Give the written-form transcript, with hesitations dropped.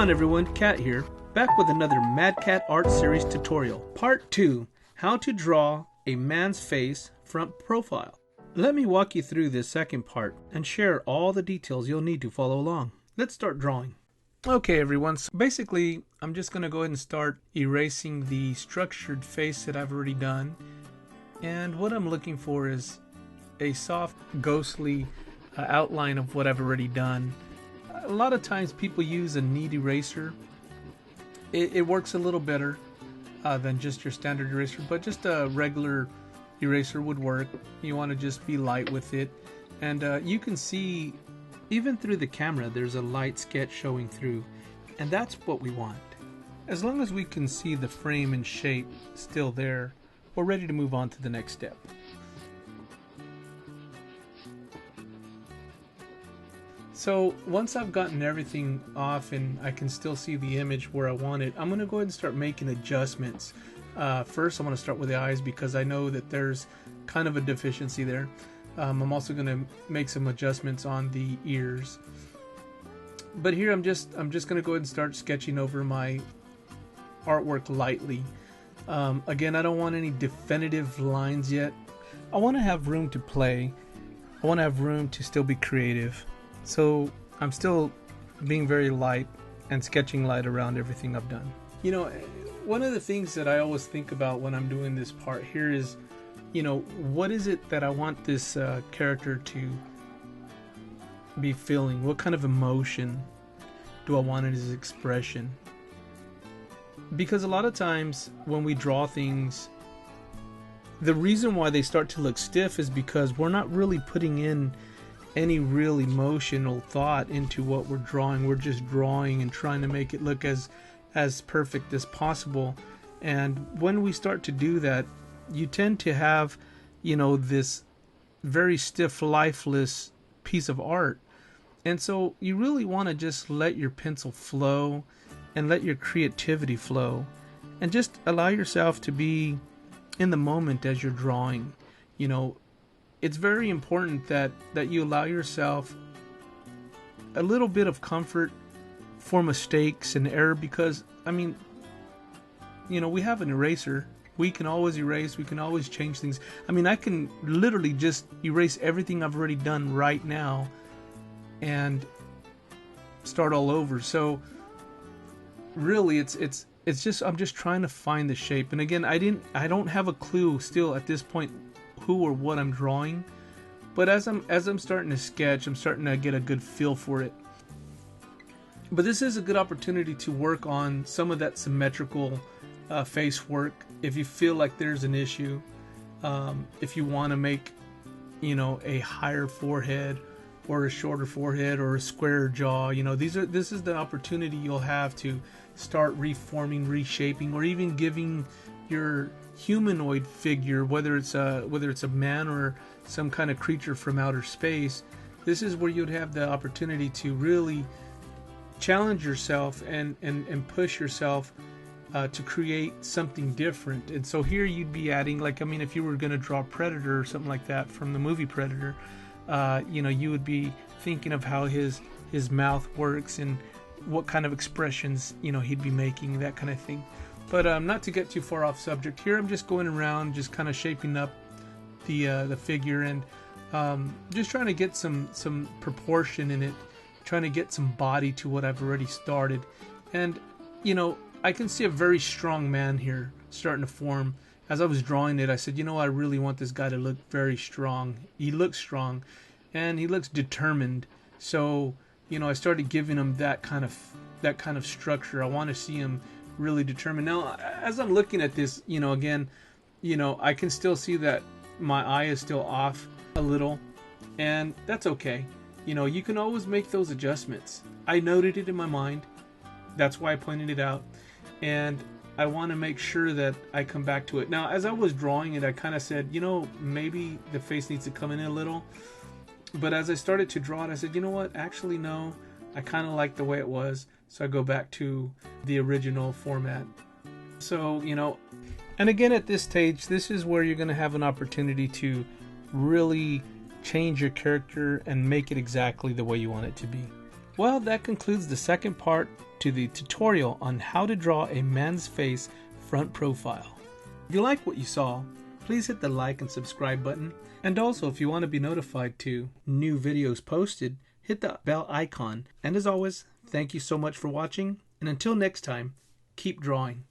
on everyone, Cat here, back with another Mad Cat Art Series tutorial. Part 2, how to draw a man's face front profile. Let me walk you through this second part and share all the details you'll need to follow along. Let's start drawing. Okay everyone, so basically I'm just going to go ahead and start erasing the structured face that I've already done. And what I'm looking for is a soft, ghostly outline of what I've already done. A lot of times people use a knead eraser. It works a little better than just your standard eraser, but just a regular eraser would work. You want to just be light with it. And you can see, even through the camera, there's a light sketch showing through. And that's what we want. As long as we can see the frame and shape still there, we're ready to move on to the next step. So once I've gotten everything off and I can still see the image where I want it, I'm going to go ahead and start making adjustments. First I'm going to start with the eyes because I know that there's kind of a deficiency there. I'm also going to make some adjustments on the ears. But here I'm just going to go ahead and start sketching over my artwork lightly. Again, I don't want any definitive lines yet. I want to have room to play. I want to have room to still be creative. So I'm still being very light and sketching light around everything I've done. You know, one of the things that I always think about when I'm doing this part here is, you know, what is it that I want this character to be feeling? What kind of emotion do I want in his expression? Because a lot of times when we draw things, the reason why they start to look stiff is because we're not really putting in any real emotional thought into what we're drawing. We're just drawing and trying to make it look as perfect as possible. And when we start to do that, you tend to have, you know, this very stiff, lifeless piece of art. And so you really want to just let your pencil flow and let your creativity flow and just allow yourself to be in the moment as you're drawing. You know, it's very important that you allow yourself a little bit of comfort for mistakes and error, because, I mean, you know, we have an eraser. We can always erase. We can always change things. I mean, I can literally just erase everything I've already done right now and start all over. So really, it's just, I'm just trying to find the shape. And again, I don't have a clue still at this point who or what I'm drawing, but as I'm starting to sketch, I'm starting to get a good feel for it. But this is a good opportunity to work on some of that symmetrical face work. If you feel like there's an issue, if you want to make, you know, a higher forehead or a shorter forehead or a squarer jaw, you know, this is the opportunity you'll have to start reforming, reshaping, or even giving your humanoid figure, whether it's a man or some kind of creature from outer space. This is where you'd have the opportunity to really challenge yourself and push yourself to create something different. And so here you'd be adding, like, I mean, if you were going to draw Predator or something like that from the movie Predator, you know, you would be thinking of how his mouth works and what kind of expressions, you know, he'd be making, that kind of thing. But not to get too far off subject here, I'm just going around, just kind of shaping up the figure and just trying to get some proportion in it, trying to get some body to what I've already started. And, you know, I can see a very strong man here starting to form. As I was drawing it, I said, you know, I really want this guy to look very strong. He looks strong, and he looks determined. So, you know, I started giving him that kind of structure. I want to see him really determined. Now, as I'm looking at this, you know, again, you know, I can still see that my eye is still off a little, and that's okay. You know, you can always make those adjustments. I noted it in my mind. That's why I pointed it out, and I want to make sure that I come back to it. Now, as I was drawing it, I kind of said, you know, maybe the face needs to come in a little. But as I started to draw it, I said, you know what? Actually, no. I kind of like the way it was. So I go back to the original format. So, you know, and again at this stage, this is where you're going to have an opportunity to really change your character and make it exactly the way you want it to be. Well, that concludes the second part to the tutorial on how to draw a man's face front profile. If you like what you saw, please hit the like and subscribe button. And also, if you want to be notified to new videos posted, hit the bell icon. And as always, thank you so much for watching. And until next time, keep drawing.